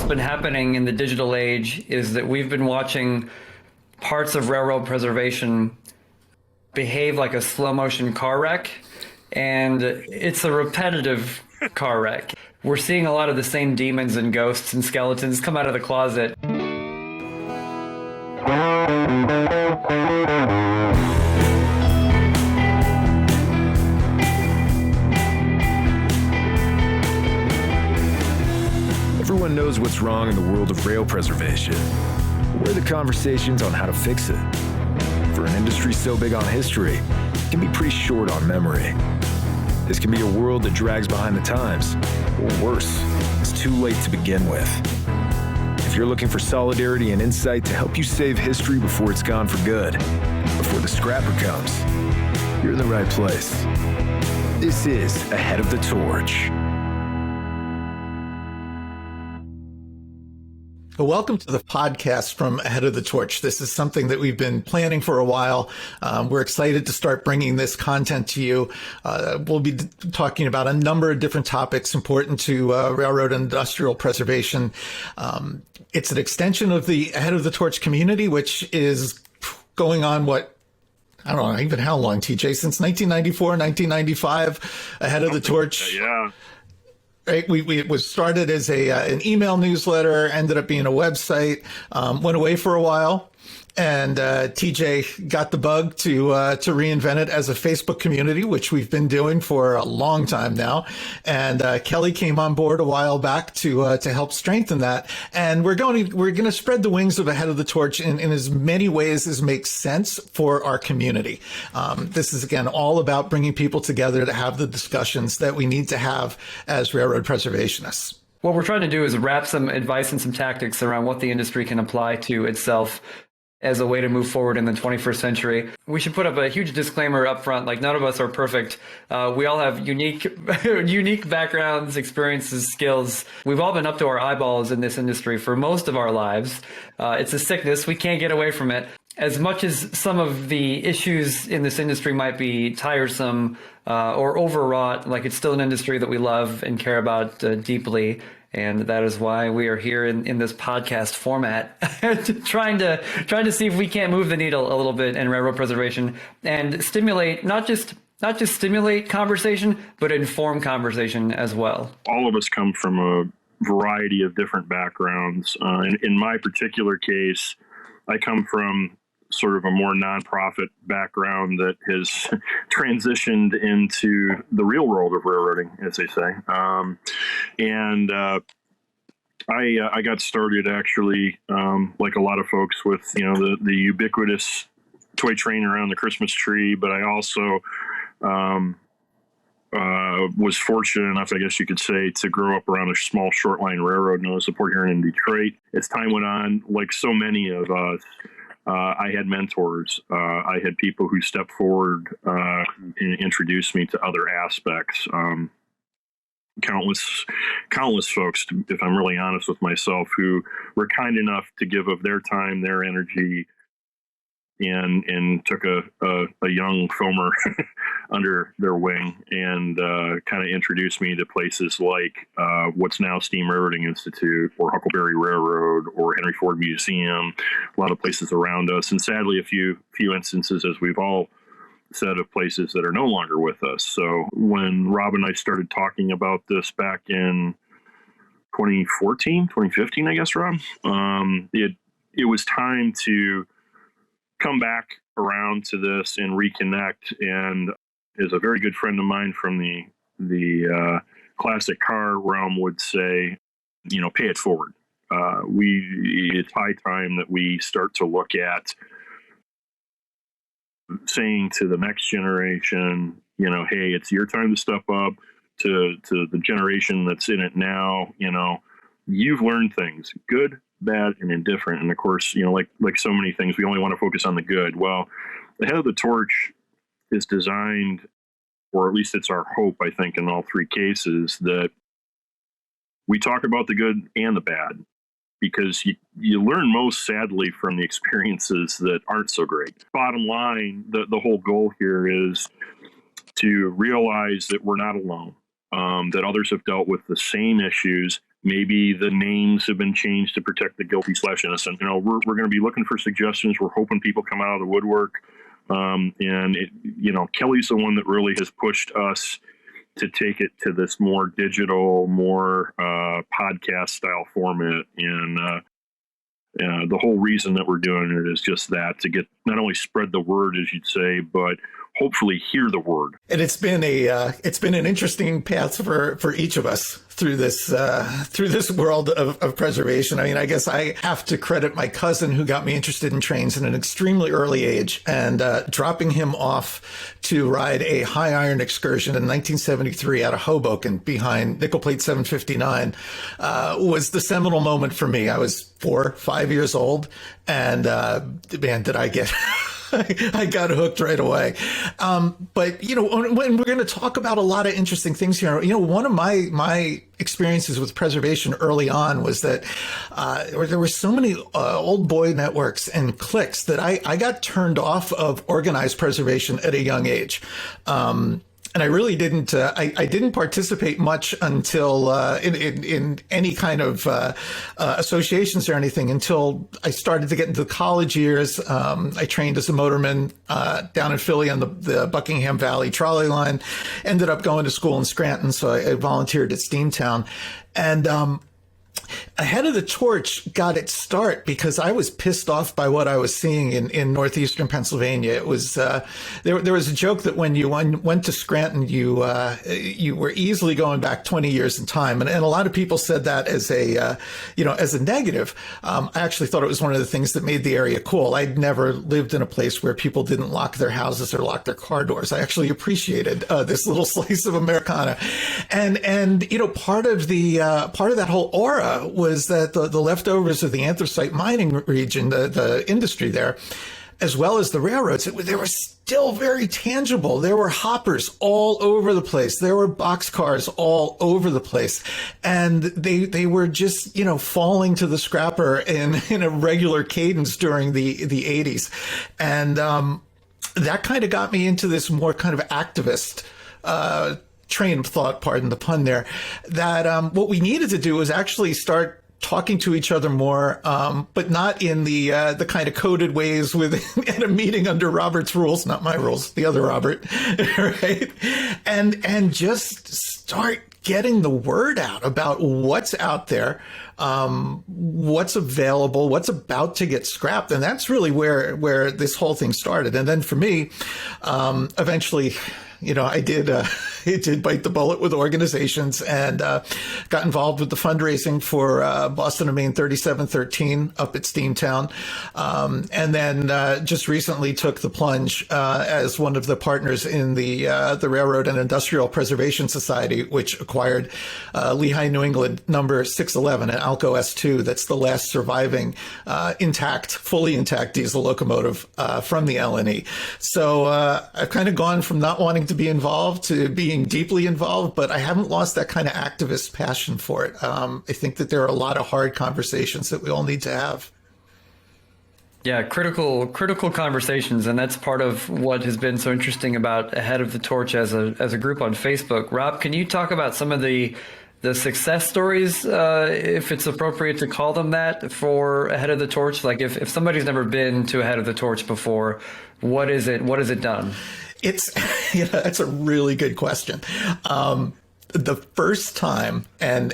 been happening in the digital age is that we've been watching parts of railroad preservation behave like a slow motion car wreck, and it's a repetitive car wreck. We're seeing a lot of the same demons and ghosts and skeletons come out of the closet. Everyone knows what's wrong in the world of rail preservation. Where are the conversations on how to fix it? For an industry so big on history, it can be pretty short on memory. This can be a world that drags behind the times, or worse, it's too late to begin with. If you're looking for solidarity and insight to help you save history before it's gone for good, before the scrapper comes, you're in the right place. This is Ahead of the Torch. Welcome to the podcast from Ahead of the Torch. This is something that we've been planning for a while. We're excited to start bringing this content to you. We'll be talking about a number of different topics important to railroad and industrial preservation. It's an extension of the Ahead of the Torch community, which is going on I don't know even how long, TJ, since 1994, 1995, Ahead of the Torch. Yeah. Right. It was started as an email newsletter, ended up being a website, went away for a while. And TJ got the bug to reinvent it as a Facebook community, which we've been doing for a long time now. And Kelly came on board a while back to help strengthen that. And we're going to spread the wings of Ahead of the Torch in as many ways as makes sense for our community. This is again all about bringing people together to have the discussions that we need to have as railroad preservationists. What we're trying to do is wrap some advice and some tactics around what the industry can apply to itself as a way to move forward in the 21st century. We should put up a huge disclaimer up front, like none of us are perfect. We all have unique backgrounds, experiences, skills. We've all been up to our eyeballs in this industry for most of our lives. It's a sickness. We can't get away from it. As much as some of the issues in this industry might be tiresome or overwrought, like it's still an industry that we love and care about deeply. And that is why we are here in this podcast format, trying to see if we can't move the needle a little bit in railroad preservation and stimulate, not just stimulate conversation, but inform conversation as well. All of us come from a variety of different backgrounds. In my particular case, I come from sort of a more nonprofit background that has transitioned into the real world of railroading, as they say. I got started actually, like a lot of folks, with the ubiquitous toy train around the Christmas tree, but I also was fortunate enough, I guess you could say, to grow up around a small short line railroad known as the Port Huron in Detroit. As time went on, like so many of us, I had mentors. I had people who stepped forward and introduced me to other aspects. Countless folks, if I'm really honest with myself, who were kind enough to give of their time, their energy, and took a young filmer under their wing and kind of introduced me to places like what's now Steam Railroading Institute or Huckleberry Railroad or Henry Ford Museum, a lot of places around us, and sadly a few instances, as we've all said, of places that are no longer with us. So when Rob and I started talking about this back in 2015, I guess, Rob, it was time to come back around to this and reconnect. And as a very good friend of mine from the classic car realm would say, pay it forward. It's high time that we start to look at saying to the next generation, hey, it's your time to step up. To the generation that's in it now, you've learned things, good, bad, and indifferent. And of course, like so many things, we only want to focus on the good. Well, the Ahead of the Torch is designed, or at least it's our hope, I think, in all three cases, that we talk about the good and the bad, because you learn most, sadly, from the experiences that aren't so great. Bottom line, the whole goal here is to realize that we're not alone, that others have dealt with the same issues, Maybe the names have been changed to protect the guilty / innocent. We're going to be looking for suggestions. We're hoping people come out of the woodwork. Kelly's the one that really has pushed us to take it to this more digital, more podcast style format. And the whole reason that we're doing it is just that, to get not only spread the word, as you'd say, but hopefully hear the word. And it's been an interesting path for each of us through this world of preservation. I mean, I guess I have to credit my cousin who got me interested in trains at an extremely early age, and dropping him off to ride a high iron excursion in 1973 out of Hoboken behind Nickel Plate 759 was the seminal moment for me. I was 4 or 5 years old, and man, did I get I got hooked right away. But, when we're going to talk about a lot of interesting things here, one of my experiences with preservation early on was that there were so many old boy networks and cliques that I got turned off of organized preservation at a young age. And I really didn't. I didn't participate much until in any kind of associations or anything until I started to get into the college years. I trained as a motorman down in Philly on the Buckingham Valley trolley line. Ended up going to school in Scranton, so I volunteered at Steamtown, and Ahead of the Torch got its start because I was pissed off by what I was seeing in northeastern Pennsylvania. It was there was a joke that when you went to Scranton, you were easily going back 20 years in time, and a lot of people said that as a negative. I actually thought it was one of the things that made the area cool. I'd never lived in a place where people didn't lock their houses or lock their car doors. I actually appreciated this little slice of Americana, and part of that whole aura was that the leftovers of the anthracite mining region, the industry there, as well as the railroads, they were still very tangible. There were hoppers all over the place. There were boxcars all over the place. And they were just, falling to the scrapper in a regular cadence during the 80s. And that kind of got me into this more kind of activist train of thought, pardon the pun there, that what we needed to do was actually start talking to each other more, but not in the kind of coded ways in a meeting under Robert's rules, not my rules, the other Robert, right? And just start getting the word out about what's out there, what's available, what's about to get scrapped. And that's really where this whole thing started. And then for me, eventually, I did bite the bullet with organizations and got involved with the fundraising for Boston and Maine 3713 up at Steamtown. And then just recently took the plunge as one of the partners in the Railroad and Industrial Preservation Society, which acquired Lehigh, New England number 611, an Alco S2. That's the last surviving fully intact diesel locomotive from the LNE. So I've kind of gone from not wanting to be involved to being deeply involved, but I haven't lost that kind of activist passion for it. I think that there are a lot of hard conversations that we all need to have. Yeah, critical conversations, and that's part of what has been so interesting about Ahead of the Torch as a group on Facebook. Rob, can you talk about some of the success stories, if it's appropriate to call them that, for Ahead of the Torch? Like if somebody's never been to Ahead of the Torch before, what has it done? It's, that's a really good question. The first time, and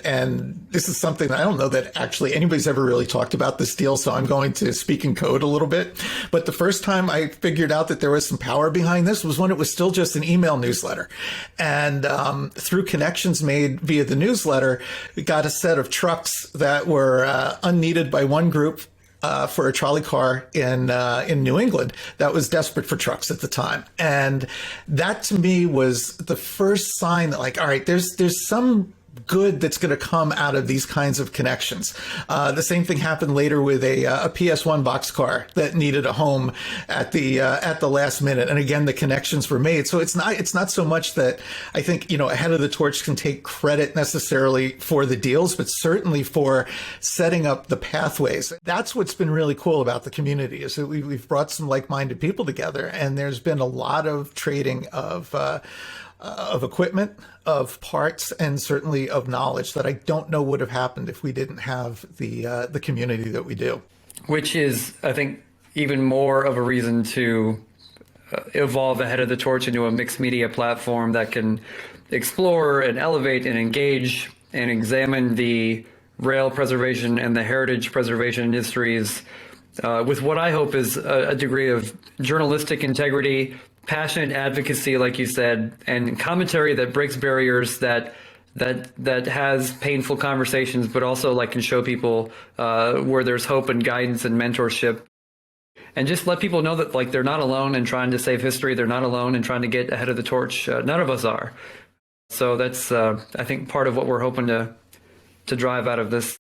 this is something I don't know that actually anybody's ever really talked about this deal, so I'm going to speak in code a little bit. But the first time I figured out that there was some power behind this was when it was still just an email newsletter. And through connections made via the newsletter, we got a set of trucks that were unneeded by one group for a trolley car in New England that was desperate for trucks at the time. And that to me was the first sign that, like, all right, there's some good that's going to come out of these kinds of connections. The same thing happened later with a PS1 boxcar that needed a home at the last minute. And again, the connections were made. So it's not so much that I think, Ahead of the Torch can take credit necessarily for the deals, but certainly for setting up the pathways. That's what's been really cool about the community, is that we've brought some like-minded people together, and there's been a lot of trading of of equipment, of parts, and certainly of knowledge that I don't know would have happened if we didn't have the community that we do. Which is, I think, even more of a reason to evolve Ahead of the Torch into a mixed media platform that can explore and elevate and engage and examine the rail preservation and the heritage preservation industries with what I hope is a degree of journalistic integrity, passionate advocacy, like you said, and commentary that breaks barriers, that has painful conversations, but also like can show people where there's hope and guidance and mentorship. And just let people know that like they're not alone in trying to save history. They're not alone in trying to get ahead of the torch. None of us are. So that's, I think, part of what we're hoping to drive out of this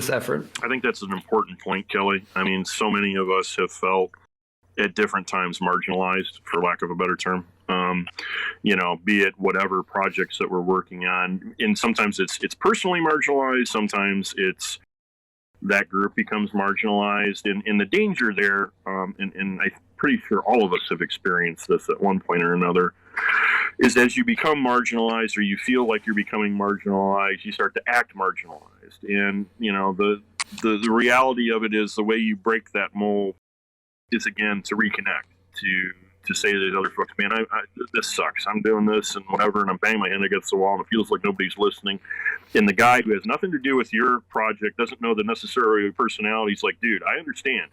effort. I think that's an important point, Kelly. I mean, so many of us have felt at different times marginalized, for lack of a better term. Be it whatever projects that we're working on. And sometimes it's personally marginalized. Sometimes it's that group becomes marginalized, and the danger there, and I'm pretty sure all of us have experienced this at one point or another, is as you become marginalized or you feel like you're becoming marginalized, you start to act marginalized. And, the reality of it is the way you break that mold is, again, to reconnect, to say to these other folks, man, this sucks. I'm doing this and whatever, and I'm banging my head against the wall, and it feels like nobody's listening. And the guy who has nothing to do with your project doesn't know the necessary personality. He's like, dude, I understand.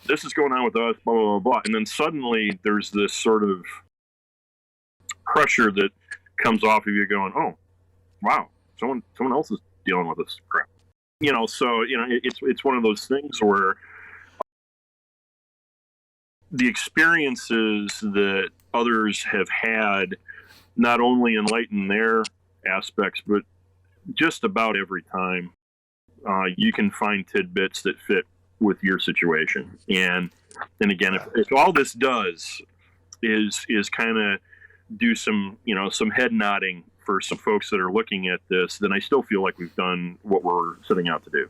This is going on with us, blah, blah, blah, blah. And then suddenly there's this sort of pressure that comes off of you going, oh, wow, someone else is dealing with this crap. It's one of those things where the experiences that others have had not only enlighten their aspects, but just about every time you can find tidbits that fit with your situation. And again, if all this does is kind of do some head nodding for some folks that are looking at this, then I still feel like we've done what we're setting out to do.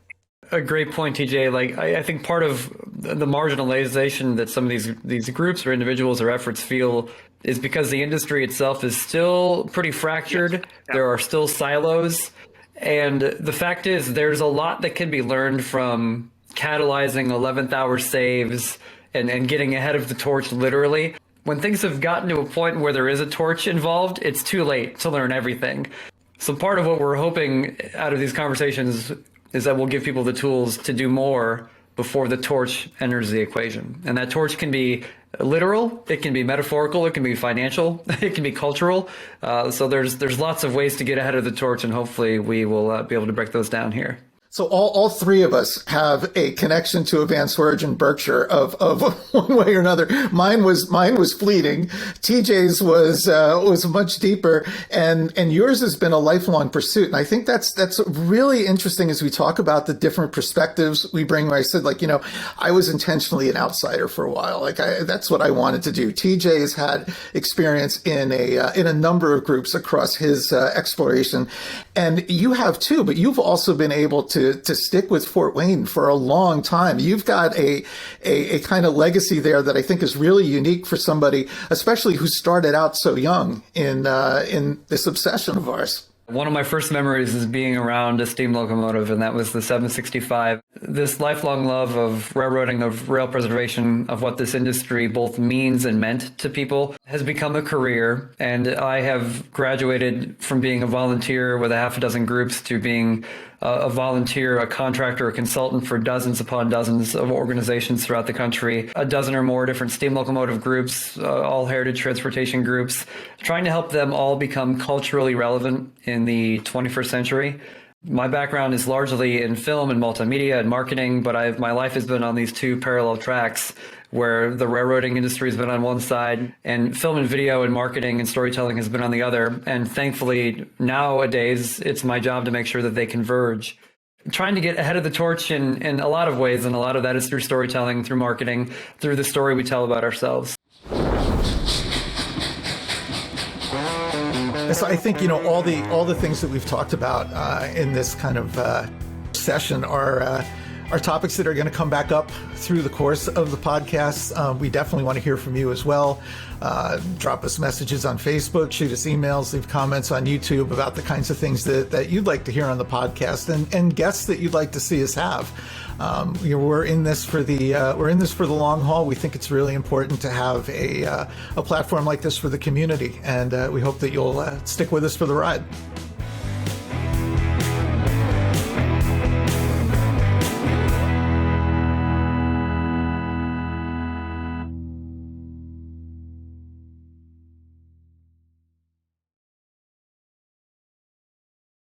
A great point, TJ. Like I think part of the marginalization that some of these groups or individuals or efforts feel is because the industry itself is still pretty fractured. Yes. There are still silos. And the fact is there's a lot that can be learned from catalyzing 11th hour saves and getting ahead of the torch, literally. When things have gotten to a point where there is a torch involved, it's too late to learn everything. So part of what we're hoping out of these conversations is that we'll give people the tools to do more before the torch enters the equation. And that torch can be literal, it can be metaphorical, it can be financial, it can be cultural. So there's lots of ways to get ahead of the torch, and hopefully we will be able to break those down here. So all three of us have a connection to a Van Swergen Berkshire of one way or another. Mine was fleeting. TJ's was much deeper, and yours has been a lifelong pursuit. And I think that's really interesting as we talk about the different perspectives we bring. Where I said, I was intentionally an outsider for a while. That's what I wanted to do. TJ has had experience in a number of groups across his exploration, and you have too. But you've also been able to stick with Fort Wayne for a long time. You've got a kind of legacy there that I think is really unique for somebody, especially who started out so young in this obsession of ours. One of my first memories is being around a steam locomotive, and that was the 765. This lifelong love of railroading, of rail preservation, of what this industry both means and meant to people has become a career. And I have graduated from being a volunteer with a half a dozen groups to being a volunteer, a contractor, a consultant for dozens upon dozens of organizations throughout the country, a dozen or more different steam locomotive groups, all heritage transportation groups, trying to help them all become culturally relevant in the 21st century. My background is largely in film and multimedia and marketing, but my life has been on these two parallel tracks where the railroading industry has been on one side and film and video and marketing and storytelling has been on the other. And thankfully, nowadays, it's my job to make sure that they converge. Trying to get ahead of the torch in a lot of ways, and a lot of that is through storytelling, through marketing, through the story we tell about ourselves. So I think, all the things that we've talked about in this kind of session are are topics that are going to come back up through the course of the podcast. We definitely want to hear from you as well. Drop us messages on Facebook, shoot us emails, leave comments on YouTube about the kinds of things that you'd like to hear on the podcast and guests that you'd like to see us have. We're in this for the long haul. We think it's really important to have a platform like this for the community, and we hope that you'll stick with us for the ride.